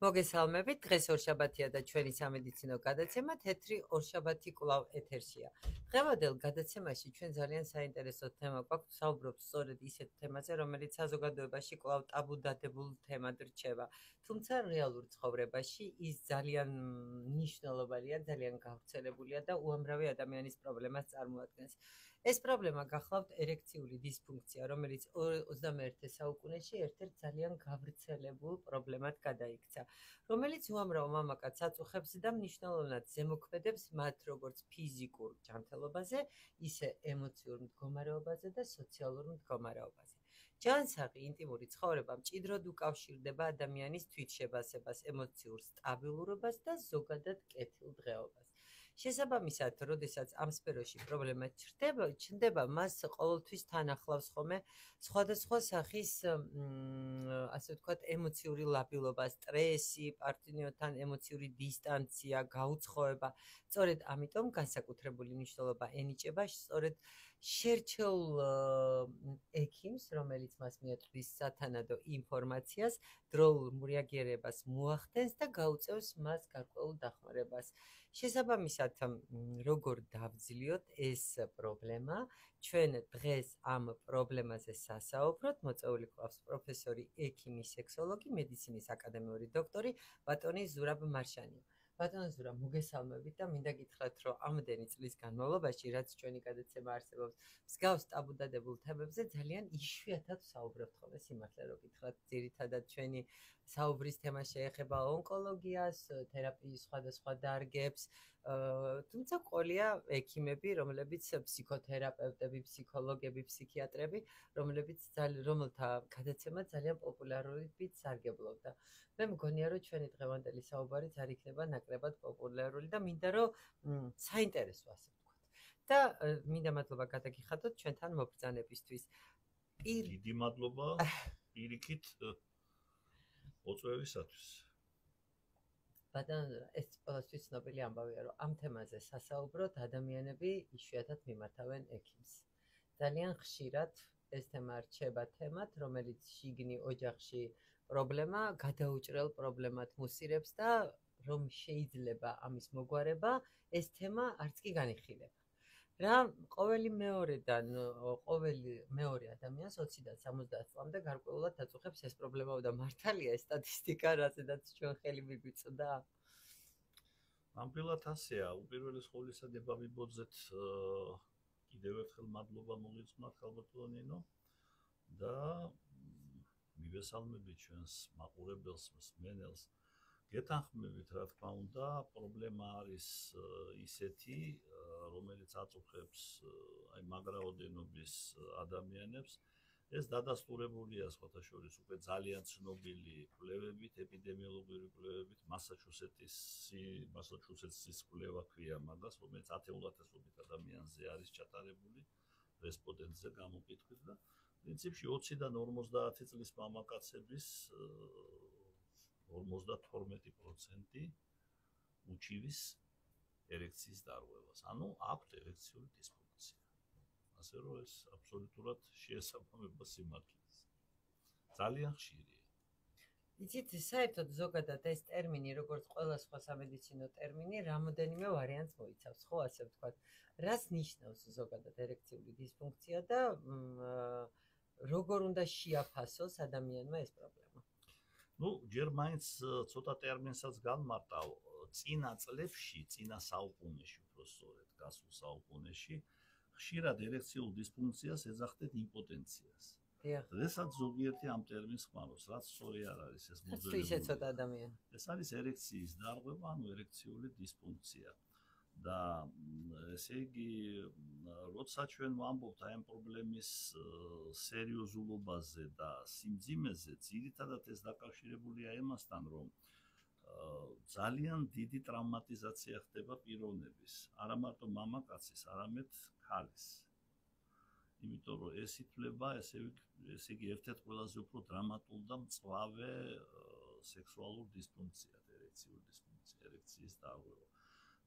მოგესალმებით, დღეს ორშაბათია და ჩვენი სამედიცინო გადაცემა თეთრი ორშაბათი კვლავ ეთერშია. დღევანდელ გადაცემაში ჩვენ ძალიან საინტერესო თემა გვაქვს, საუბრობთ სწორედ ისეთ თემაზე, რომელიც საზოგადოებაში კვლავ ტაბუ დადებულ თემად რჩება. თუმცა რეალურ ცხოვრებაში ის ძალიან მნიშვნელოვანია, ძალიან გავრცელებულია და უამრავი ადამიანის პრობლემას წარმოადგენს. ეს პრობლემა გახლავთ ერექციული დისფუნქცია, რომელიც 21 საუკუნეში ერთ-ერთ ძალიან გავრცელებულ პრობლემად გადაიქცა. რომელიც უამრავ მამაკაცს აწუხებს და მნიშვნელოვნად ზემოქმედებს მათ როგორც ფიზიკურ ჯანმრთელობაზე, ისე ემოციურ მდგომარეობაზე და სოციალურ მდგომარეობაზე. ჯანსაღი ინტიმური ცხოვრება მჭიდროდ უკავშირდება ადამიანის თვითშებასებას, ემოციურ სტაბილურობას და ზოგადად კეთილდღეობას. შესაბამისად, როდესაც ამ სფეროში პრობლემა ჩნდება, მას ყოველთვის თან ახლავს ხოლმე სხვადასხვა სახის, ასე ვთქვათ, ემოციური ლაბილობა, სტრესი, პარტნიორთან ემოციური დისტანცია, გაუცხოება. სწორედ ამიტომ განსაკუთრებული მნიშვნელობა ენიჭება სწორედ შერჩეულ ექიმს, რომელიც მას მიაწვდის სათანადო ინფორმაციას, დროულ რეაგირებას მოახდენს და გაუწევს მას გარკვეულ დახმარებას. შესაბამისად, როგორ დავძლიოთ ეს პრობლემა, ჩვენ დღეს ამ პრობლემაზე სასაუბროთ. მოწვეული გვყავს პროფესორი, ექიმი, სექსოლოგი, მედიცინის აკადემიური დოქტორი ბატონი ზურაბ მარშანი. ბატონო ზურაბ, მოგესალმებით და მინდა გითხრათ, რომ ამდენი წლის განმავლობაში, რაც ჩვენი გადაცემა არსებობს, მსგავს ტაბუ დადებულ თემებზე ძალიან იშვიათად ვსაუბრობთ ხოლმე, სიმართლე რომ გითხრათ, ძირითადად ჩვენი საუბრის თემა შეეხება ონკოლოგიას, თერაპიის სხვადასხვა დარგებს, თუმცა ყოლია ექიმები, რომლებიც ფსიქოთერაპევტები, ფსიქოლოგები, ფსიქიატრები, რომელთა გადაცემა ძალიან პოპულარობით სარგებლობდა. მე მგონია, რომ ჩვენი დღევანდელი საუბარიც არ იქნება ნაკლებად პოპულარული და მინდა, რომ საინტერესო ასე ვთქვათ. და მინდა მადლობა გადაგიხადოთ ჩვენთან მობრძანებისთვის. დიდი მადლობა პირიქით მოწვევისათვის. ბატონო, ეს ყველასთვის ცნობილი ამბავია, რომ ამ თემაზე სასაუბროთ ადამიანები იშვიათად მიმართავენ ექიმს. ძალიან ხშირად ეს თემა რჩება თემად, რომელიც შიგნი ოჯახში პრობლემა გადაუჭრელ პრობლემად მუსირებს და რომ შეიძლება ამის მოგვარება, ეს თემა არც კი განიხილება. რა ყოველი მეორე ადამიანს 20-დან 70 წლამდე გარკვეულად აწუხებს ეს პრობლემა და მართალია ეს სტატისტიკა, რაზედაც ჩვენ ხელი მიგვიწვდა? ნამდვილად ასეა. უპირველეს ყოვლისა დებავიბოძეთ კიდევ ერთხელ მადლობა მოგიწვნათ ხალბატონო ნინო და მივესალმებით ჩვენს მაყურებელს, მსმენელს. გეთანხმებით, რა თქმა უნდა, პრობლემა არის ისეთი, რომელიც აწუხებს აი მაგ რაოდენობის ადამიანებს. ეს დადასტურებულია სხვათა შორის უკვე ძალიან ცნობილი კვლევებით, ეპიდემიოლოგიური კვლევებით, მასაჩუსეტსის კვლევა ქვია მაგას, რომელიც 10,000-ობით ადამიანზე არის ჩატარებული რესპონდენტზე გამოკითხვით და პრინციპში 20-დან 50 წლის მამაკაცების 52% უჩივის ერექციის დარღვევას. ანუ აქვთ ერექციული დისფუნქცია. ასე რომ ეს აბსოლუტურად შეესაბამება სიმართლეს. ძალიან ხშირია. იცით, საერთოდ ზოგადად ეს ტერმინი, როგორც ყველა სხვა სამედიცინო ტერმინი, რამოდენიმე ვარიანტს მოიცავს, ხო, ასე ვთქვათ. რას ნიშნავს ზოგადად ერექციული დისფუნქცია და როგორ უნდა შეაფასოს ადამიანმა ეს პრობლემა? ჯერ მაინც ცოტა ტერმინსაც განმარტავ. წინა წლებში, წინა საუკუნეში, უფრო სწორედ, გასულ საუკუნეში, ხშირად ერექციულ დისფუნქციას ეძახდნენ იმპოტენციას. დღესაც ზოგიერთი ამ ტერმინს ხმარობს, რაც სწორი არ არის ეს მოძებნებული. ისე ცოტა ადამიანი. ეს არის ერექციის დარღვევა, ანუ ერექციული დისფუნქცია. და ესე იგი, როცა ჩვენ ვამბობთ აი ამ პრობლემის სერიოზულობაზე და სიმძიმეზე, ძირითადად ეს დაკავშირებულია იმასთან, რომ ძალიან დიდი ტრავმატიზაცია ხდება პიროვნების, არა მარტო მამაკაცის, არამედ ქალის. იმიტომ რომ ეს ითვლება, ესე იგი, ერთ-ერთ ყველაზე უფრო დრამატულ და მწვავე სექსუალურ დისფუნქციად, ერექციულ დისფუნქცია, ერექციის დარღვევა.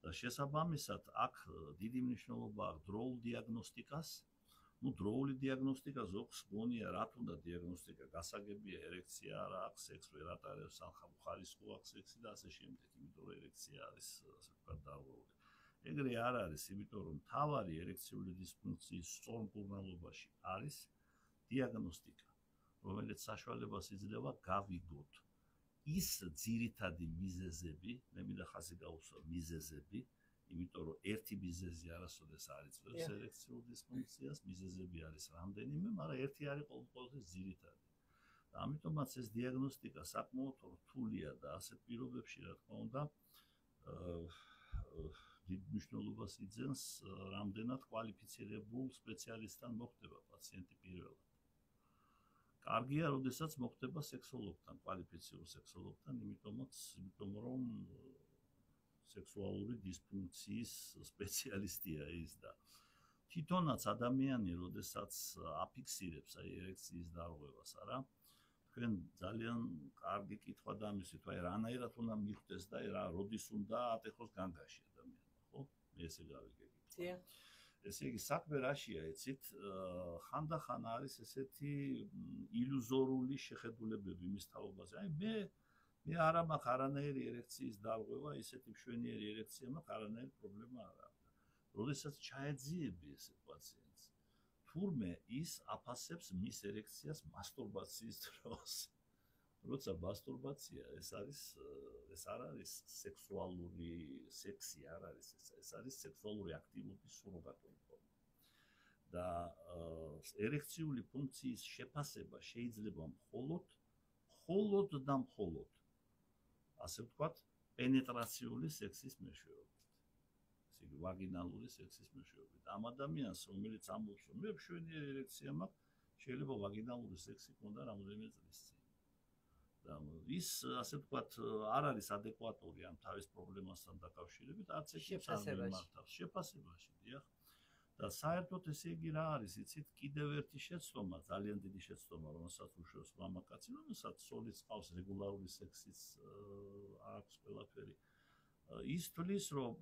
და შესაბამისად, აქ დიდი მნიშვნელობა აქვს დროულ დიაგნოსტიკას, ну დროული დიაგნოსტიკა ზოგს გონია რა თუნდა დიაგნოსტიკა გასაგებია ერექცია არა აქვს სექს ვერ ატარებს ხარისხო აქვს სექსი და ასე შემდეგ იმიტომ რომ ერექცია არის ასე ვთქვათ დარღვეული ეგრე არ არის იმიტომ რომ მთავარი ერექციული დისფუნქციის სწორმკურნალობაში არის დიაგნოსტიკა რომელიც საშუალებას იძლევა გავიგოთ ის ძირითადი მიზეზები მე მინდა ხაზი გაუსვა მიზეზები იმიტომ რომ ერთი მიზეზი არასოდეს არ იწვევს ერექციულ დისფუნქციას, მიზეზები არის რამდენიმე, მაგრამ ერთი არის ყოველთვის ძირითადი. და ამიტომაც ეს დიაგნოსტიკა საკმაოდ რთულია და ასეთ პირობებში, რა თქმა უნდა, დიდ მნიშვნელობას იძენს რამდენად კვალიფიცირებულ სპეციალისტთან მოხდება პაციენტი პირველად. კარგია, როდესაც მოხდება სექსოლოგთან, კვალიფიცირებულ სექსოლოგთან, იმიტომ რომ სექსუალური დისფუნქციის სპეციალისტია ის და თვითონაც ადამიანი, როდესაც აფიქსირებს აი ერექციის დარღვევას, არა? თქვენ ძალიან კარგი კითხვა დამისვით, აი რანაირად უნდა მიხვდეს და რა როდის უნდა ატეხოს განგაში ადამიანმა, ხო? მე ესე გავიგე. ესე იგი საქმე რაშია, იცით? ხანდახან არის ესეთი ილუზორული შეხედულებები მის თაობაზე. აი მე არა მაქვს არანაირი ერექციის დარღვევა, ისეთი მშვენიერი ერექცია მაქვს, არანაირი პრობლემა არ აქვს. როდესაც ჩაეძიები ეს პაციენტს, თურმე ის აფასებს მის ერექციას მასტურბაციის დროს. როცა მასტურბაცია ეს არ არის სექსუალური სექსი არ არის ეს არის სექსუალური აქტივობის სუროგატული ფორმა. და ერექციული ფუნქციის შეფასება შეიძლება მხოლოდ და მხოლოდ ასე ვთქვათ, პენეტრაციული სექსის მეშვეობით. ესე იგი, ვაგინალური სექსის მეშვეობით. ამ ადამიანს, რომელიც ამბობს, რომ მე მშვენიერი ერექცია მაქვს, შეიძლება ვაგინალური სექსი ქონდა რამდენიმე წლის წინ. და ის, ასე ვთქვათ, არ არის ადეკვატური ამ თავის პრობლემასთან დაკავშირებით, არც ექიმს არ მიმართავს. შეფასებაში, დიახ. და საერთოდ ესე იგი რა არის, იცით, კიდევ ერთი შეცდომა, ძალიან დიდი შეცდომა, რომელსაც უშუალოდ მამაკაცი, რომელსაც სოლიც ყავს რეგულარული სექსის აქვს ყველაფერი. ის თვლის, რომ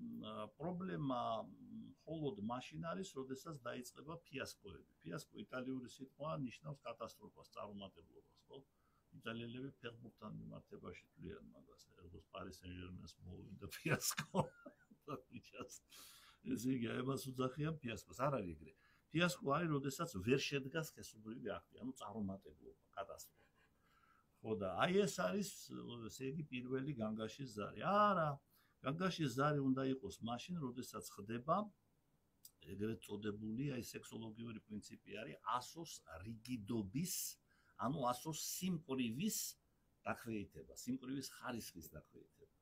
პრობლემა მხოლოდ მაშინ არის, როდესაც დაიწყება ფიასკოები. ფიასკო იტალიური სიტყვა ნიშნავს კატასტროფას, წარუმატებლობას, ხო? იტალიელები ფეხბურთთან მიმართებაში თვლიან მაგას, როგორც პარის სენ-ჟერმენს მოვიდა ფიასკო. ესე იგი, ამას უძახიან ფიასკოს, არ არის ეგრე. ფიასკო არის, როდესაც ვერ შედგა სქესობრივი აქტი, ანუ წარუმატებლობა, კატასტროფა. ხო და აი ეს არის, ესე იგი, პირველი განგაშის ზარი. არა, განგაშის ზარი უნდა იყოს მაშინ, როდესაც ხდება ეგრეთ წოდებული, აი სექსოლოგიური პრინციპი არის ასოს რიგიდობის, ანუ ასოს სიმკვრივის დაქვეითება, სიმკვრივის ხარისხის დაქვეითება.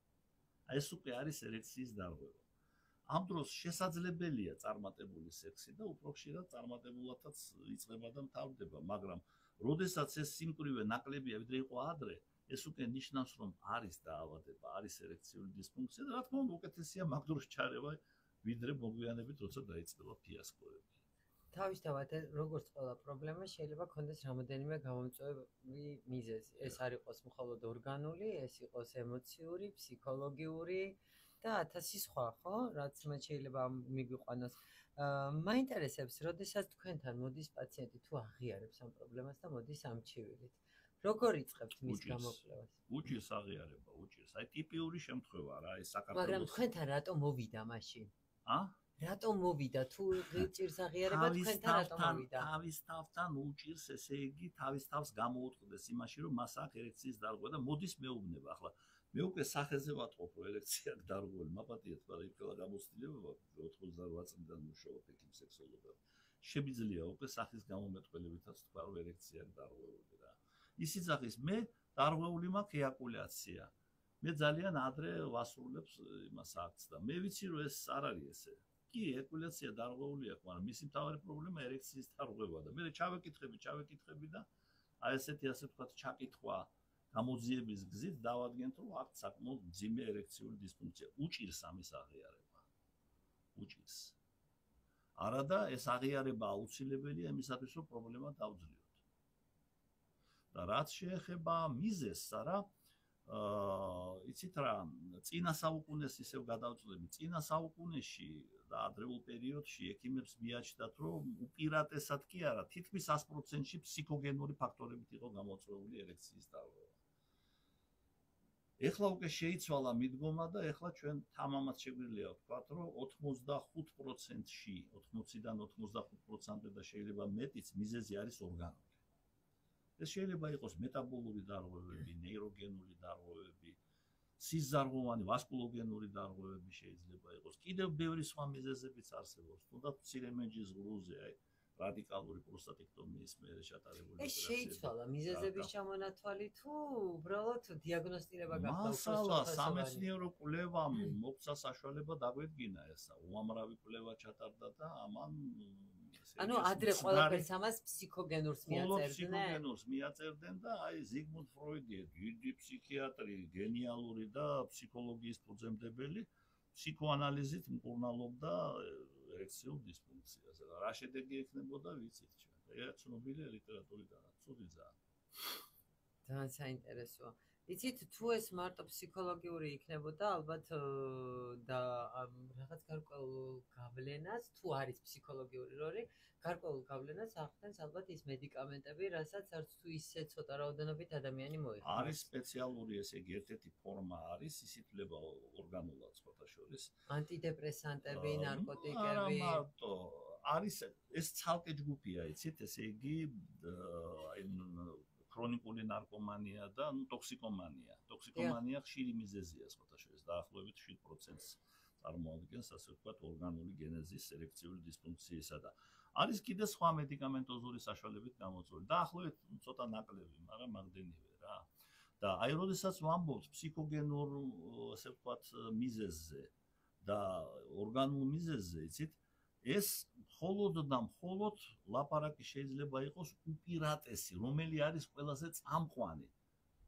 აი ეს უკვე არის ერექციის დარღვევა. ამ დროს შესაძლებელია წარმატებული სექსი და უფრო ხშირად წარმატებულადაც იწყება და მთავრდება, მაგრამ როდესაც ეს სიმკვრივე ნაკლებია, ვიდრე იყო ადრე, ეს უკვე ნიშნავს, რომ არის დაავადება, არის ერექციული დისფუნქცია და რა თქმა უნდა, უკეთესია მაგ დროს ჩარევა, ვიდრე მოგვიანებით, როცა დაიწყება ფიასკოები. თავისთავად, როგორც ყველა პრობლემა, შეიძლება ქონდეს რამოდენიმე გამომწვევი მიზეზი. ეს არ იყოს მხოლოდ ორგანული, ეს იყოს ემოციური, ფსიქოლოგიური და 1000 სხვა, ხო? რაც მათ შეიძლება მიგვიყვანოს. მაინტერესებს, როდესაც თქვენთან მოდის პაციენტი თუ აღიარებს ამ პრობლემას და მოდის ამ ჩივილით. როგორ იწყებთ მის გამოკვლევას? უჭირს აღიარება, უჭირს. აი ტიპიური შემთხვევა რა, ეს საქართველოს. მაგრამ თქვენთან რატომ მოვიდა მაშინ? ა? რატომ მოვიდა? თუ ჭირს აღიარება თქვენთან რატომ მოვიდა? თავის თავთან უჭირს, ესე იგი, თავის თავს გამოუწყდეს იმაში, რომ მას აქვს ერექციის დარღვევა და მოდის მეუბნება. ახლა მე უკვე სახეზე ვატყობ, რომ ერექცია აქვს დარღვეული. მაპატიეთ, მაგრამ იქლა გამოცდილება 88 წლიდან მუშაობ ექიმ სექსოლოგად. შემიძლია უკვე სახის გამომეტყველებითაც თქვა, რომ ერექცია აქვს დარღვეული რა. ისი ძახის მე დარღვეული მაქვს ეაკულაცია. მე ძალიან ადრე ვასრულებს იმას აქტს და მე ვიცი, რომ ეს არ არის ესე. კი, ეაკულაცია დარღვეული აქვს, მაგრამ მისი მთავარი პრობლემა ერექციის დარღვევა და მე ჩავეკითხები და აი ესეთი ასე ვთქვათ ჩაკითხვა გამოძიების გზით დავადგენთ, რომ აქვს საკმაოდ მძიმე ერექციული დისფუნქცია. უჭირს ამის აღიარება. უჭირს. არადა ეს აღიარება აუცილებელია იმისათვის, რომ პრობლემა დავძლიოთ. და რაც შეეხება მიზეზს, არა, იცით რა, წინა საუკუნეს ისევ გადავწყვეტი, წინა საუკუნეში და ადრეულ პერიოდში ექიმებს მიაჩნდათ, რომ უპირატესად კი არა, თითქმის 100%-ში ფსიქოგენური ფაქტორებით იყო გამოწვეული ერექციის დარღვევა. ეხლა უკვე შეიცვალა მიდგომა და ეხლა ჩვენ თამამად შეგვიძლია ვთქვათ, რომ 85%-ში, 80-დან 85% და შეიძლება მეტიც მიზეზი არის ორგანული. ეს შეიძლება იყოს მეტაბოლური დარღვევები, ნეიროგენული დარღვევები, სიზარღვოვანი ვასკულოგენური დარღვევები შეიძლება იყოს. კიდევ ბევრი სხვა მიზეზებიც არსებობს. თუნდაც მცირემენჯის ღრუზე, რადიკალური პროსტატექტომიის მერე ჩატარებული ეს შეიცვალა მიზეზების ჩამონათვალი თუ უბრალოდ დიაგნოსტირება გახდა მასალა სამეცნიერო კვლევამ მოგცა საშუალება დაგვედგინა ესა. უამრავი კვლევა ჩატარდა და ამან ანუ ადრე ყველაფერს ამას ფსიქოგენურს მიაწერდნენ. ფსიქოგენურს მიაწერდნენ და აი ზიგმუნდ ფროიდი, დიდი ფსიქიატრი, გენიალური და ფსიქოლოგიის ფუძემდებელი, ფსიქოანალიზით მკურნალობდა ერექციულ დისფუნქციას. რა შედეგი ექნებოდა ვიცით ჩვენ. ეს ცნობილია ლიტერატურიდანაც, ცუდი ძალიან. ძალიან საინტერესოა. იცით თუ ეს მარტო ფსიქოლოგიური იქნებოდა ალბათ და რაღაც გარკვეულ გავლენას თუ არის ფსიქოლოგიური როლი, გარკვეულ გავლენას ახდენს ალბათ ის მედიკამენტები, რასაც არც თუ ისე ცოტა რაოდენობით ადამიანი მოიხმარს. არის სპეციალური ესე იგი ერთ-ერთი ფორმა არის ისითვლება ორგანულად სხვათა შორის. ანტიდეპრესანტები, ნარკოტიკები. არა მარტო, არის ეს ცალკე ჯგუფია, იცით, ესე იგი აი ქრონიკული ნარკომანია და ტოქსიკომანია. ტოქსიკომანია ხშირი მიზეზია სხვათა შორის, დაახლოებით 7%-ს წარმოადგენს, ასე ვთქვათ, ორგანული გენეზის ერექციული დისფუნქციისა და არის კიდე სხვა მედიკამენტოზური საშუალებით გამოწვეული. დაახლოებით ცოტა ნაკლები, მაგრამ მაგდენივე რა. და აი როდესაც ვამბობთ ფსიქოგენურ, ასე ვთქვათ, მიზეზზე და ორგანულ მიზეზზე, იცით, ეს მხოლოდ და მხოლოდ ლაპარაკი შეიძლება იყოს უპირატესი, რომელი არის ყველაზე წამყვანი.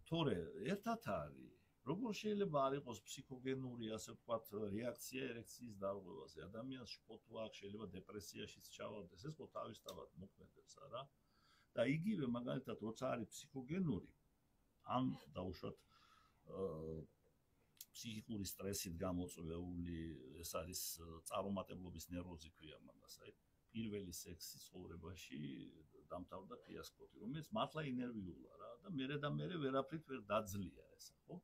თორე ერთად არის, როგორ შეიძლება არ იყოს ფსიქოგენური, ასე ვთქვათ, რეაქცია ერექციის დარღვევაზე. ადამიანს შფოთვა აქვს, შეიძლება დეპრესიაშიც ჩავარდეს, ეს ხო თავისთავად მოქმედებს, არა? და იგივე მაგალითად, როცა არის ფსიქოგენური, ან დაუშვათ ფსიქიკური სტრესით გამოწვეული, ეს არის წარუმატებლობის ნერვოზი ქვია მაგას, აი პირველი სექსი ცხოვრებაში დამთავრდა ფიასკოთი, რომელიც მართლა ინერვიულა რა და მერე ვერაფრით ვერ დაძლია ესა, ხო?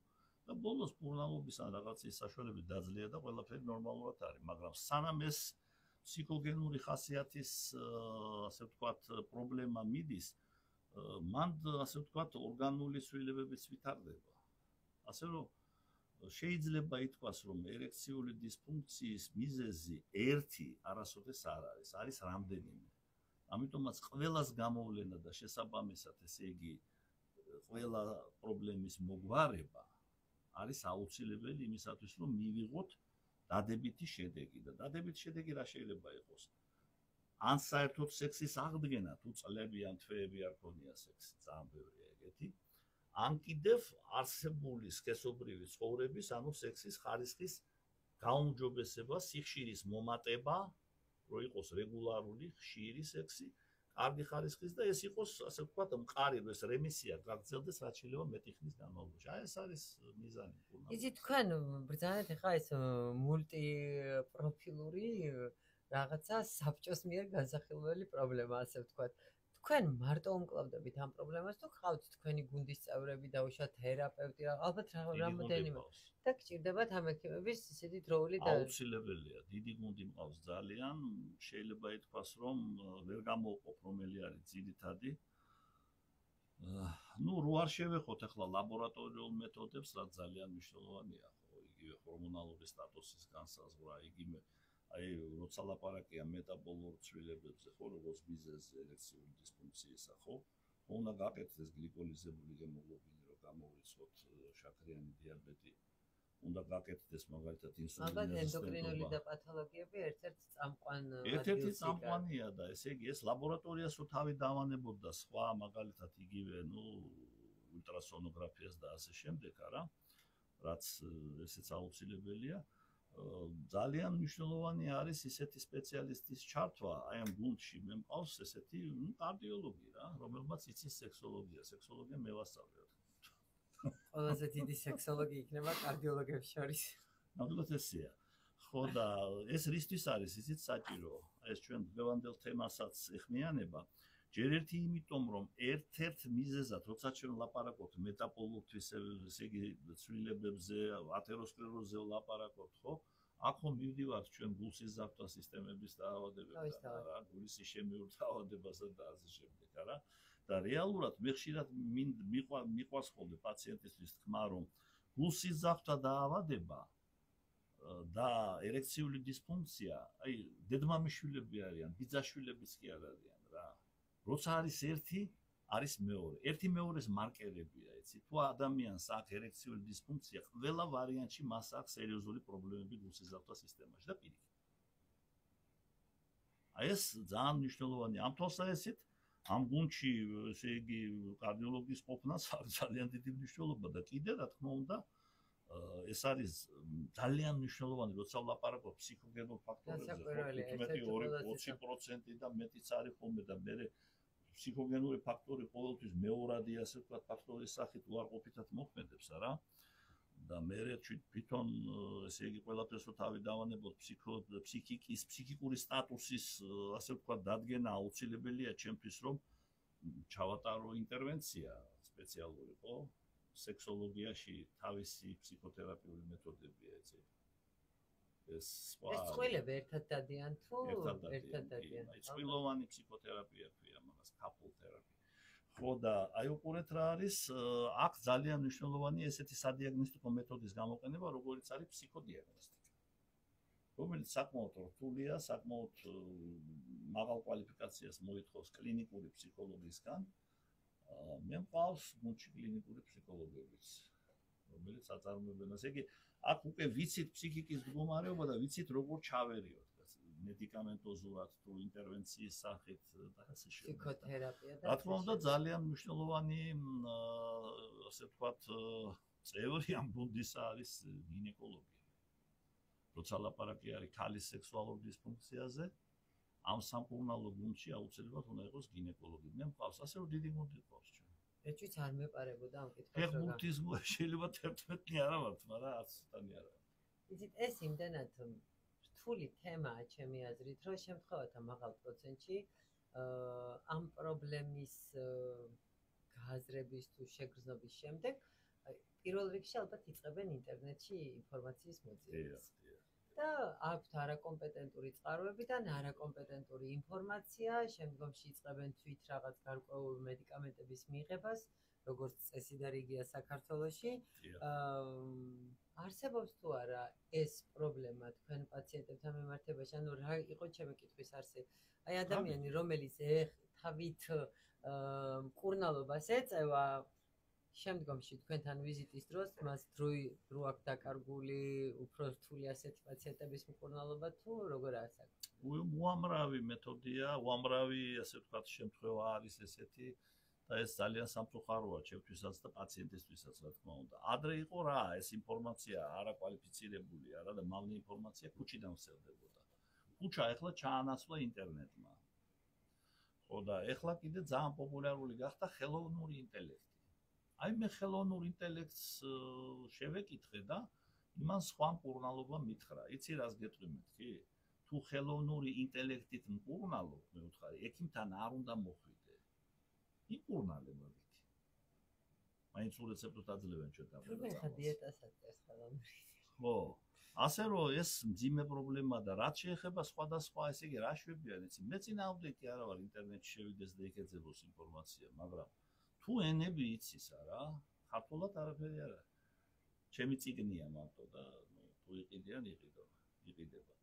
და ბოლოს მკურნალობის ან რაღაცის საშუალებით დაძლია და ყველაფერი ნორმალურად არის, მაგრამ სანამ ეს ფსიქოგენური ხასიათის, ასე ვთქვათ, პრობლემა მიდის, მან, ასე ვთქვათ, ორგანული ცვლილებებიც ვითარდება. ასე რომ შეიძლება ითქვას, რომ ერექციული დისფუნქციის მიზეზი ერთი არასოდეს არ არის, არის რამდენიმე. ამიტომაც ყველას გამოვლენა და შესაბამისად, ესე იგი, ყველა პრობლემის მოგვარება არის აუცილებელი იმისათვის, რომ მივიღოთ დადებითი შედეგი და დადებითი შედეგი რა შეიძლება იყოს? ან საერთოდ სექსის აღდგენა, თუ წლები ან თვეები არ ქონია სექსი, ძალიან ბევრია ეგეთი. ან კიდევ არსებული სქესობრივი ცხოვრების, ანუ სექსის ხარისხის გაუმჯობესება, სიხშირის მომატება, რომ იყოს რეგულარული, ხშირი სექსი, კარგი ხარისხის და ეს იყოს, ასე ვთქვათ, მყარი, რომ ეს რემისია გაგრძელდეს რაც შეიძლება მეტი ხნის განმავლობაში. აი ეს არის მიზანი. იცით, თქვენ ბრძანეთ ახლა ეს მულტიპროფილური რაღაცა საბჭოს მიერ განსახილველი პრობლემა, ასე ვთქვათ. თქვენ მარტო უმკლავდებით ამ პრობლემას თუ ხავთ თქვენი გუნდის წევრები, დაუშვათ თერაპევტი, ალბათ რამოდენიმე და გჭირდებათ ამ ექიმების ისეთი დროული და აუცილებელია. დიდი გუნდი მყავს ძალიან, შეიძლება ითქვას, რომ ვერ გამოვყოფ რომელი არის ძირითადი. ნუ რო არ შევეხოთ ახლა ლაბორატორიულ მეთოდებს, რაც ძალიან მნიშვნელოვანია, ხო, იგივე ჰორმონალური სტატუსის განსაზღვრა, იგივე აი როცა ლაპარაკია მეტაბოლურ ცვლილებებზე, ხო, როგორც მიზეზი ერექციული დისფუნქციისა, ხო, უნდა გაკეთდეს გლიკოლიზებული ჰემოგლობინი, რომ გამოვრიცხოთ შაქრიანი დიაბეტი. უნდა გაკეთდეს მაგალითად ინსულინის ალბათ ენდოკრინული და პათოლოგიები ერთ-ერთი წამყვანია და ესე იგი ეს ლაბორატორიას თუ თავი დავანებოდა სხვა მაგალითად იგივე, ნუ ულტრასონოგრაფიას და ასე შემდეგ, არა? რაც ესეც აუცილებელია. ძალიან მნიშვნელოვანი არის ისეთი სპეციალისტის ჩართვა, აი ამ გუნდში მე მყავს ესეთი კარდიოლოგი რა, რომელმაც იცის სექსოლოგია. სექსოლოგია მე ვასწავლე. ყველაზე დიდი სექსოლოგი იქნება კარდიოლოგებს შორის. ნამდვილად ესეა. ხო და ეს რისთვის არის ისიც საჭირო. ეს ჩვენ დღევანდელ თემასაც ეხმიანება. ჯერ ერთი იმიტომ, რომ ერთ-ერთ მიზეზად, როცა ჩვენ ლაპარაკობთ მეტაპოლურთვის, ესე იგი ცვლილებებზე, ათეროსკლეროზზე ლაპარაკობთ, ხო? აქ ხომ მივდივართ ჩვენ გულსიზარდვა სისტემების დაავადებებთან, რა, გულისშემიურ დაავადებასა და ასე შემდეგ, არა? და რეალურად მე ხშირად მიყვარს ხოლმე პაციენტისთვის თქმა, რომ გულსიზარდვა დაავადება და ერექციული დისფუნქცია, აი, დედმამიშვილები არიან, ბიძაშვილებიც კი არ არიან რა. როცა არის ერთი, არის მეორე. ერთი მეორეს მარკერებია, იცი. თუ ადამიანს აქვს ერექციული დისფუნქცია, ყველა ვარიანტში მას აქვს სერიოზული პრობლემები გულსიზარდვა სისტემაში და პირიქით. აი ეს ძალიან მნიშვნელოვანია. ამ თვალსაზრისით ამ გუნდში, ესე იგი, კარდიოლოგის ყოფნას აქვს ძალიან დიდი მნიშვნელობა და კიდე რა თქმა უნდა, ეს არის ძალიან მნიშვნელოვანი, როცა ვლაპარაკობ ფსიქოგენურ ფაქტორებზე, 15-20% და მეტიც არის ხოლმე და მე ფსიქოგენური ფაქტორი ყოველთვის მეორადი, ასე ვთქვათ, ფაქტორის სახით უარყოფითად მოქმედებს, არა? და მე თვითონ, ესე იგი, ყველაფერს რო თავი დავანებოთ ფსიქიკის, ფსიქიკური სტატუსის, ასე ვთქვათ, დადგენა აუცილებელია ჩემთვის, რომ ჩავატარო ინტერვენცია სპეციალური, ხო? სექსოლოგიაში თავისი ფსიქოთერაპიული მეთოდებია ეცე. ეს წყვილები ერთად დადიან თუ ერთად დადიან? წყვილოვანი ფსიქოთერაპია ქვია მაგას, couple therapy. ხო და აი უყურეთ რა არის, აქ ძალიან მნიშვნელოვანი ესეთი სადიაგნოსტიკო მეთოდის გამოყენება, როგორიც არის ფსიქოდიაგნოსტიკა. რომელიც საკმაოდ რთულია, საკმაოდ მაღალ კვალიფიკაციას მოითხოვს კლინიკური ფსიქოლოგისგან. მე მყავს გუნდში კლინიკური ფსიქოლოგებიც, რომელიც აწარმოებენ. ასე იგი, აქ უკვე ვიცით ფსიქიკის მდგომარეობა და ვიცით როგორ ჩავერიოთ, მედიკამენტოზურად თუ ინტერვენციის სახით და ასე შემდეგ. ფსიქოთერაპია და რა თქმა უნდა, ძალიან მნიშვნელოვანი, ასე ვთქვათ, წევრი ამ გუნდისა არის გინეკოლოგია. როცა ლაპარაკი არის ქალის სექსუალურ დისფუნქციაზე, ამ სამკურნალო გუნდში აუცილებლად უნდა იყოს გინეკოლოგი. მე მყავს, ასე რომ დიდი გუნდი ყავს ჩვენ. ეჭვიც არ მეპარებოდა ამ კითხვას. ფეხბურთის შეიძლება 11-ნი არა ვართ, მაგრამ 10-თანი არა. იცით, ეს იმდანაც რთული თემაა ჩემი აზრით, რომ შემთხვევათა მაღალ პროცენტში ამ პრობლემის გააზრების თუ შეგრძნობის შემდეგ პირველ რიგში ალბათ იწყებენ ინტერნეტში ინფორმაციის მოძიებას. და აქვთ არაკომპეტენტური წყაროები და არაკომპეტენტური ინფორმაცია, შემდგომში იწყებენ თვით რაღაც გარკვეული მედიკამენტების მიღებას, როგორც წესი და რიგია საქართველოში. არსებობს თუ არა ეს პრობლემა თქვენ პაციენტებთან მიმართებაში, ანუ რა იყო ჩემი კითხვის არსი? აი ადამიანი, რომელიც თავით მკურნალობას ეწევა, შემდგომში თქვენთან ვიზიტის დროს მას დრო აქვს დაკარგული, უფრო რთული ასეთი პაციენტების მკურნალობა თუ როგორ არის? უამრავი მეთოდია, უამრავი, ასე ვთქვათ, შემთხვევა არის ესეთი და ეს ძალიან სამწუხაროა ჩემთვისაც და პაციენტისთვისაც, რა თქმა უნდა. ადრე იყო რა, ეს ინფორმაცია არაკვალიფიცირებული არა და მავნე ინფორმაცია ქუჩიდან ვრცელდებოდა. ქუჩა ეხლა ჩაანაცვლა ინტერნეტმა. ხო და ეხლა კიდე ძალიან პოპულარული გახდა ხელოვნური ინტელექტი. აი მე ხელოვნურ ინტელექტს შევეკითხე და იმან სხვა მკურნალობა მითხრა. იცი რას გეტყვი მეთქი? თუ ხელოვნური ინტელექტით მკურნალობ, მე ვთხარი, ექიმთან არ უნდა მოხვიდე. იმკურნალებ მაგით. მაინც ურეცეპტად აძლევენ ჩვენ დაბადებას. ხა დიეტასაც ეს ხელოვნური. ხო. ასე რომ ეს მძიმე პრობლემა და რაც შეეხება სხვადასხვა, ესე იგი, რა შვებიან, იცი, მე წინააღმდეგი არა ვარ ინტერნეტში შევიდეს და ეკეცებოს ინფორმაცია, მაგრამ თუ ენები იცის არა, ქართულად არაფერი არ არის. ჩემი წიგნია მარტო და თუ იყიდიან, იყიდება.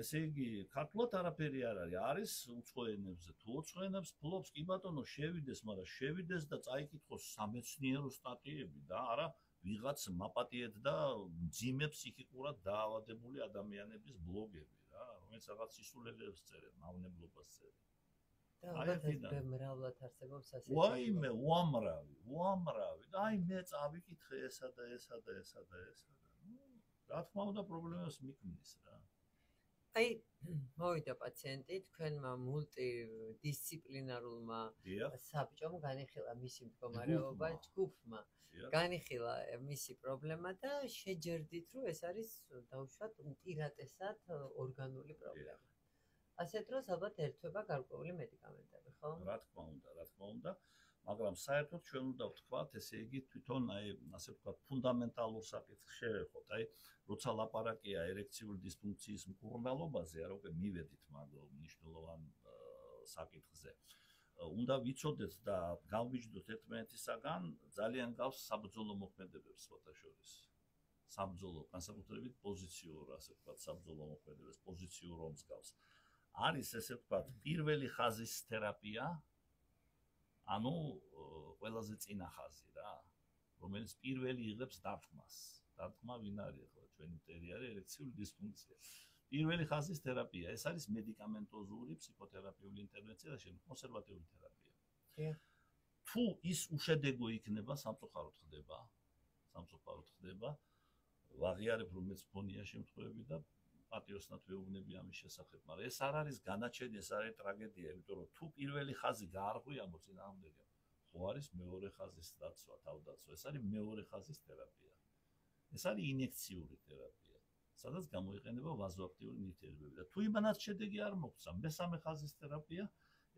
ესე იგი, ქართულად არაფერი არ არის, არის უცხო ენებზე. თუ უცხო ენებს ფლობს, კი ბატონო, შევიდეს, მაგრამ შევიდეს და წაიკითხოს სამეცნიერო სტატიები და არა ვიღაც მაპატიეთ და მძიმე ფსიქიკურად დაავადებული ადამიანების ბლოგები რა, რომელიც რაღაც სისულელეებს წერენ, მავნებლობას წერენ. და მრავლად არსებობს ასეთი. ვაიმე, უამრავი. და აი მე წავიკითხე ესა და. რა თქმა უნდა პრობლემას მიქმნის რა. აი მოვიდა პაციენტი თქვენმა მულტიდისციპლინარულმა საბჭომ განიხილა მისი მდგომარეობა ჯგუფმა განიხილა მისი პრობლემა და შეჯერდით რომ ეს არის დაუშვათ უპირატესად ორგანული პრობლემა. ასეთ დროს ალბათ ერთვება გარკვეული მედიკამენტები, ხო? რა თქმა უნდა, მაგრამ საერთოდ ჩვენ უნდა ვთქვათ, ესე იგი თვითონ აი ასე ვთქვათ ფუნდამენტალურ საკითხს შევეხოთ. აი როცა ლაპარაკია ერექციული დისფუნქციის მკურნალობაზე, არა უკვე მივედით მაგ მნიშვნელოვან საკითხზე. უნდა ვიცოდეთ და გავიჯდოთ ერთმანეთისაგან ძალიან გავს საბრძოლო მოქმედებებს სხვათა შორის. საბრძოლო, განსაკუთრებით პოზიციურ, ასე ვთქვათ, საბრძოლო მოქმედებებს, პოზიციურ ომს გავს. არის ესე ვთქვათ, პირველი ხაზის თერაპია, ანუ ყველაზე წინა ხაზი რა, რომელიც პირველი იღებს დარტყმას. დარტყმა ვინ არის ხო? ჩვენი მტერი არის ერექციული დისფუნქცია. პირველი ხაზის თერაპია, ეს არის მედიკამენტოზური ფსიქოთერაპიული ინტერვენცია და შემდეგ კონსერვატიული თერაპია. თუ ის უშედეგო იქნება, სამწუხაროდ ხდება, ვაღიარებ რომ მეც მქონია შემთხვევები და პატიოსნად ვეუბნები ამის შესახებ, მაგრამ ეს არ არის განაჩენი, ეს არის ტრაგედია, იმიტომ რომ თუ პირველი ხაზი გაარღვია მოწინააღმდეგემ, ხო არის მეორე ხაზის დაცვა, თავდაცვა, ეს არის მეორე ხაზის თერაპია. ეს არის ინიექციური თერაპია, სადაც გამოიყენება ვაზოაქტიური ნივთიერებები და თუ იმანაც შედეგი არ მოგვცა, მესამე ხაზის თერაპია,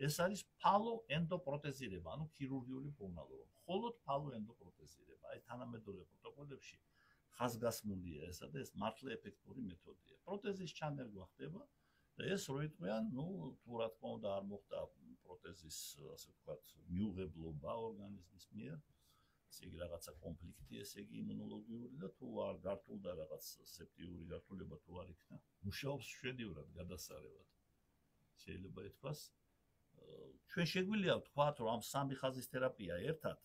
ეს არის ფალო ენდოპროტეზირება, ანუ ქირურგიული მკურნალობა. მხოლოდ ფალო ენდოპროტეზირება, აი თანამედროვე პროტოკოლებში ხაზგასმულია ესა და ეს მართლა ეფექტური მეთოდია. პროტეზის ჩანერგვა ხდება და ეს რო იტყვიან, თუ რა თქმა უნდა არ მოხდა პროტეზის, ასე ვთქვათ, მიუღებლობა ორგანიზმის მიერ, ესე იგი რაღაცა კონფლიქტი, ესე იგი იმუნოლოგიური და თუ არ გართულდა რაღაც სეპტიური გართულება თუ არ იქნა, მუშაობს შვედიურად გადასარევად. შეიძლება ითქვას, ჩვენ შეგვიძლია ვთქვათ, რომ ამ სამი ხაზის თერაპია ერთად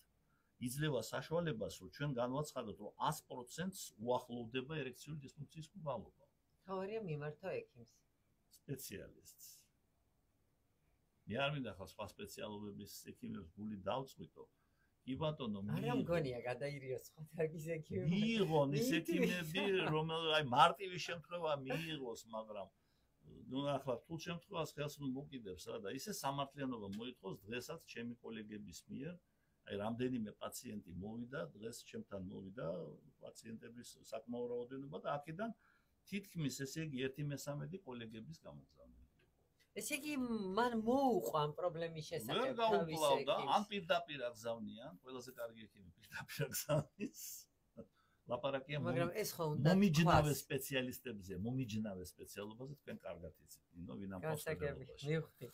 იძლევა საშუალებას, რომ ჩვენ განვაცხადოთ, რომ 100%-ს უახლოვდება ერექციული დისფუნქციის მკურნალობა. თავარია მიმართო ექიმს. სპეციალისტს. მე არ მინდა ხა სხვა სპეციალობების ექიმებს გული დავწყვიტო. კი ბატონო, არა მგონია გადაირიოს სხვა თარგის ექიმები. მიიღონ ის ექიმები, რომელიც აი მარტივი შემთხვევა მიიღოს, მაგრამ ახლა რთულ შემთხვევას ხელს მოკიდებს რა და ისე სამართლიანობა მოითხოვს დღესაც ჩემი კოლეგების მიერ. აი რამდენიმე პაციენტი მოვიდა, დღეს ჩემთან მოვიდა პაციენტების საკმაო რაოდენობა და აქედან თითქმის ესე იგი 1/3 კოლეგების გამოგზავნილი. ესე იგი მან მოუყვა ამ პრობლემის შესახებ ვერ გაუკლავდა, ან პირდაპირ აგზავნიან, ყველაზე კარგი ექიმი პირდაპირ აგზავნის. ლაპარაკია მაგრამ ეს ხო უნდა მომიჯნავე სპეციალისტებზე, მომიჯნავე სპეციალობაზე თქვენ კარგად იცით, ვინ ამ პოსტებში. მივხვდი.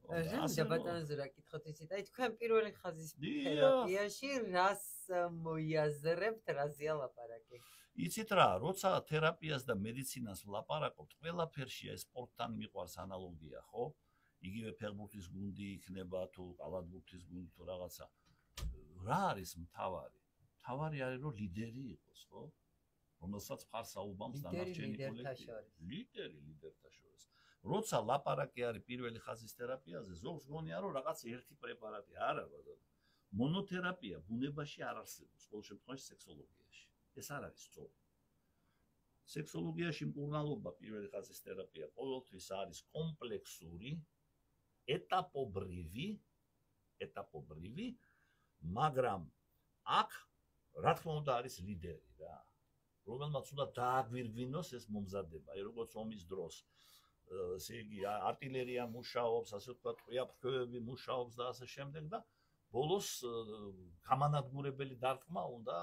ჟანდა ბატონზურა კითხოთ იცით, აი თქვენ პირველი ხაზის თერაპიაში რას მოიაზრებთ, რაზეა ლაპარაკი? იცით რა, როცა თერაპიას და მედიცინას ვლაპარაკობთ, ყველაფერში ეს სპორტთან მიყვარს ანალოგია, ხო? იგივე ფეხბურთის გუნდი იქნება თუ კალათბურთის გუნდი თუ რაღაცა. რა არის მთავარი? მთავარი არის რომ ლიდერი იყოს, ხო? რომელსაც მხარს აუბამს დანარჩენი კოლექტივი. ლიდერთა შორის. როცა ლაპარაკი არის პირველი ხაზის თერაპიაზე, ზოგს გონია რომ რაღაც ერთი პრეპარატი არა, ბატონო. მონოთერაპია ბუნებაში არ არსებობს, ყოველ შემთხვევაში სექსოლოგიაში. ეს არ არის სწორი. სექსოლოგიაში მკურნალობა პირველი ხაზის თერაპია ყოველთვის არის კომპლექსური, ეტაპობრივი, მაგრამ აქ რა თქმა უნდა არის ლიდერი რა, რომელმაც უნდა დააგვირგვინოს ეს მომზადება, აი როგორც ომის დროს, ესე იგი артиლერია მუშაობს, ასე ვთქვათ, ყრიაფრქვევები მუშაობს და ასე შემდეგ და ბოლოს გამანადგურებელი დარტყმა უნდა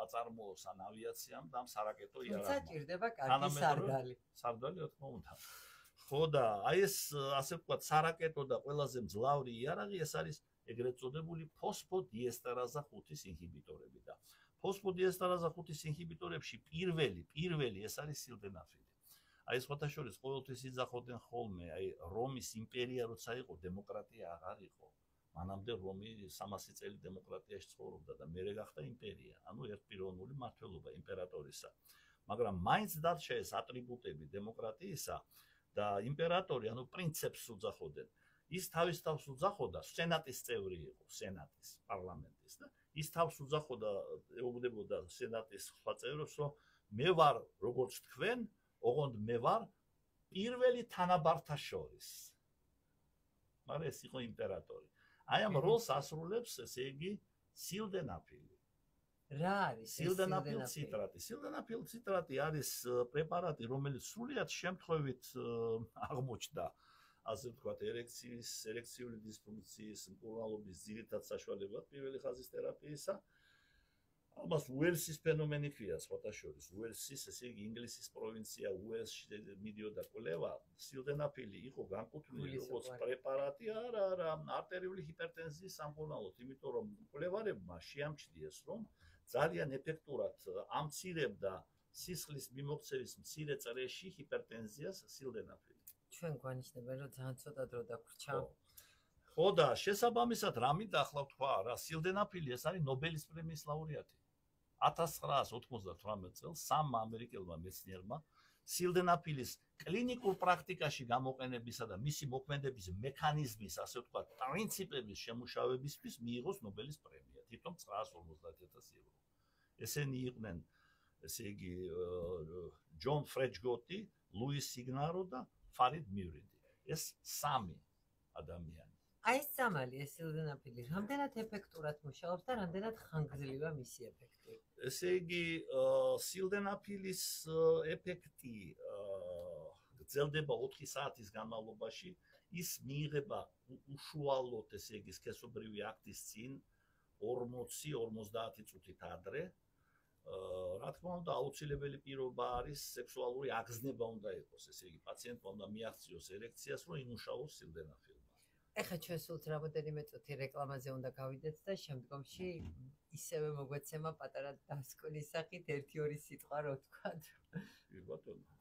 აწარმოოს ან ავიაციამ და ამ სარაკეტო იარაღმა. საჭირდება კარგი სარდალი. სარდალი რა თქმა უნდა. ხო და აი ეს ასე ვთქვათ, სარაკეტო და ყველაზე მძლავრი იარაღი ეს არის ეგრეთ წოდებული ფოსფოდიესტერაზა 5-ის ინჰიბიტორები და ფოსფოდიესტერაზა 5-ის ინჰიბიტორებში პირველი ეს არის სილდენაფილი. აი სხვათა შორის ყოველთვის იძახოდნენ ხოლმე, აი რომის იმპერია როცა იყო, დემოკრატია აღარ იყო. მანამდე რომი 300 წელი დემოკრატიაში ცხოვრობდა და მერე გახდა იმპერია, ანუ ერთპიროვნული მმართველობა იმპერატორისა. მაგრამ მაინც დარჩა ეს ატრიბუტები დემოკრატიისა და იმპერატორი, ანუ პრინცეპს უძახოდნენ. ის თავის თავს უძახოდა, სენატის წევრი იყო, სენატის, პარლამენტის და ის თავს უძახოდა, ეუბნებოდა სენატის სხვა წევრებს, რომ მე ვარ როგორც თქვენ, ოღონდ მე ვარ პირველი თანაბართა შორის. მაგრამ ეს იყო იმპერატორი. აი ამ როლს ასრულებს, ესე იგი, სილდენაფილი. რა არის სილდენაფილ ციტრატი? სილდენაფილ ციტრატი არის პრეპარატი, რომელიც სრულიად შემთხვევით აღმოჩნდა, ასე ვთქვათ, ერექციული დისფუნქციის მკურნალობის ძირითად საშუალებად პირველი ხაზის თერაპიისა. ამას უელსის ფენომენი ქვია, სხვათა შორის. უელსის, ესე იგი, ინგლისის პროვინცია უელსში მიდიოდა კვლევა. სილდენაფილი იყო განკუთვნილი როგორც პრეპარატი, არა, არტერიული ჰიპერტენზიის სამკურნალოდ, იმიტომ რომ მკვლევარებმა შეამჩნიეს, რომ ძალიან ეფექტურად ამცირებდა სისხლის მიმოქცევის მცირე წრეში ჰიპერტენზიას სილდენაფილი. ჩვენ გვანიშნება, რომ ძალიან ცოტა დრო დაგვრჩა. ხო და შესაბამისად რა მინდა ახლა ვთქვა რა, სილდენაფილი ეს არის ნობელის პრემიის ლაურეატი. 1998 წელს სამმა ამერიკელმა მეცნიერმა სილდენაფილის კლინიკურ პრაქტიკაში გამოყენებისა და მისი მოქმედების მექანიზმის, ასე ვთქვათ, პრინციპების შემუშავებისთვის მიიღოს ნობელის პრემია, თვითონ 950,000 ევრო. ესენი იყვნენ, ესე იგი, ჯონ ფრეჯგოტი, ლუის სიგნარო და ფარიდ მივრიდი. ეს სამი ადამიანი. აი ეს სამალი, ეს სილდენაფილი, რამდენად ეფექტურად მუშაობს და რამდენად ხანგრძლივია მისი ეფექტი? ესე იგი, სილდენაფილის ეფექტი გრძელდება 4 საათის განმავლობაში, ის მიიღება უშუალოდ, ესე იგი, სქესობრივი აქტის წინ 40-50 წუთით ადრე. რა თქმა უნდა, აუცილებელი პირობა არის სექსუალური აგზნება უნდა იყოს, ესე იგი, პაციენტმა უნდა მიაღწიოს ერექციას, რომ იმუშაოს სილდენაფილმა. ეხლა ჩვენ სულ რამოდენიმე წუთი რეკლამაზე უნდა გავიდეთ და შემდგომში ისევე მოგვეცემა პატარა დასკვნის სახით 1-2 სიტყვა რო ვთქვათ. კი ბატონო.